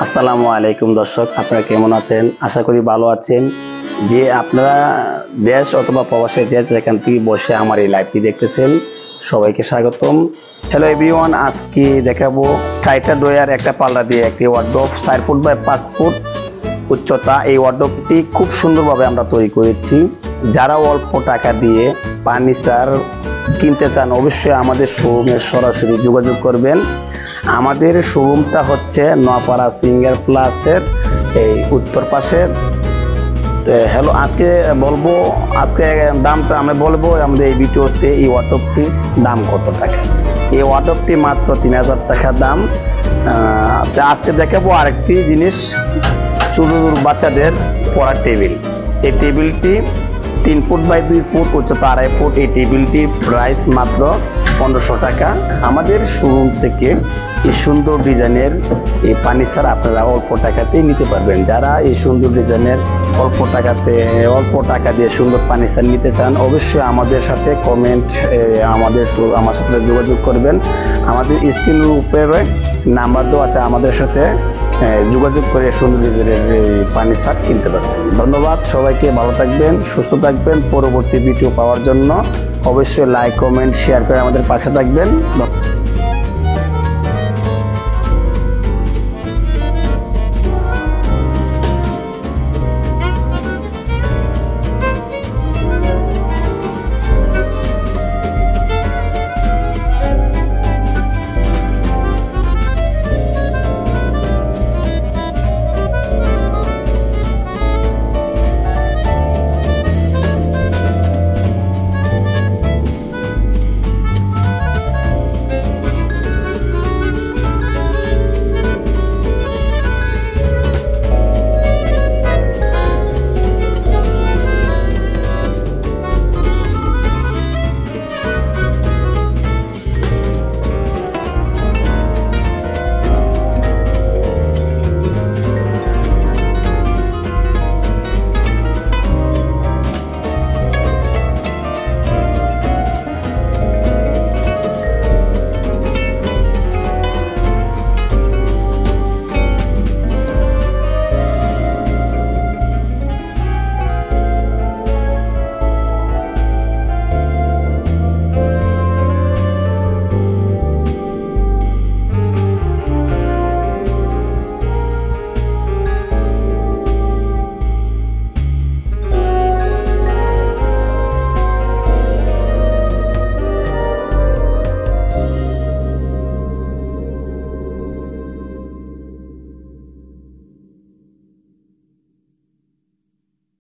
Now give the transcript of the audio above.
আসসালামু আলাইকুম দর্শক, আপনারা কেমন আছেন? আশা করি ভালো আছেন। যে আপনারা দেশ অথবা প্রবাসে যে যেখান থেকে বসে আমার এই লাইভটি দেখতেছেন, সবাইকে স্বাগতম। হ্যালো এভরিওয়ান, আজকে দেখাবো 4টা ড্রয়ার একটা পাল্লা দিয়ে একটি ওয়ার্ডরোব 4 ফুট বাই 5 ফুট উচ্চতা। এই ওয়ার্ডরোবটি খুব সুন্দরভাবে আমরা তৈরি করেছি। যারা অল্প টাকা দিয়ে ফার্নিচার কিনতে চান অবশ্যই আমাদের শোরুমে সরাসরি যোগাযোগ করবেন। আমাদের শোরুমটা হচ্ছে নোয়াপাড়া সিঙ্গার প্লাসের এই উত্তর পাশে। হ্যালো, আজকে দামটা আমি বলবো আমাদের এই ভিডিওতে। এই ওয়ার্ডরোবটির দাম কত টাকা? এই ওয়ার্ডরোবটি মাত্র 3000 টাকা দাম। আজকে দেখাবো আরেকটি জিনিস, ছোট বাচ্চাদের পড়ার টেবিল। এই টেবিলটি 3 ফুট বাই 2 ফুট উচ্চতা 2.5 ফুট। এই টেবিলটি প্রাইস মাত্র 1500 টাকা। আমাদের শোরুম থেকে এই সুন্দর ডিজাইনের এই ফার্নিচার আপনারা অল্প টাকাতেই নিতে পারবেন। যারা এই সুন্দর ডিজাইনের অল্প টাকা দিয়ে সুন্দর ফার্নিচার নিতে চান অবশ্যই আমাদের সাথে আমার সাথে যোগাযোগ করবেন। আমাদের স্ক্রিনের উপরে নাম্বার দেওয়া আছে, আমাদের সাথে যোগাযোগ করে সুন্দর ডিজাইনের ফার্নিচার কিনতে পারবেন। ধন্যবাদ সবাইকে, ভালো থাকবেন, সুস্থ থাকবেন। পরবর্তী ভিডিও পাওয়ার জন্য অবশ্যই লাইক, কমেন্ট, শেয়ার করে আমাদের পাশে থাকবেন।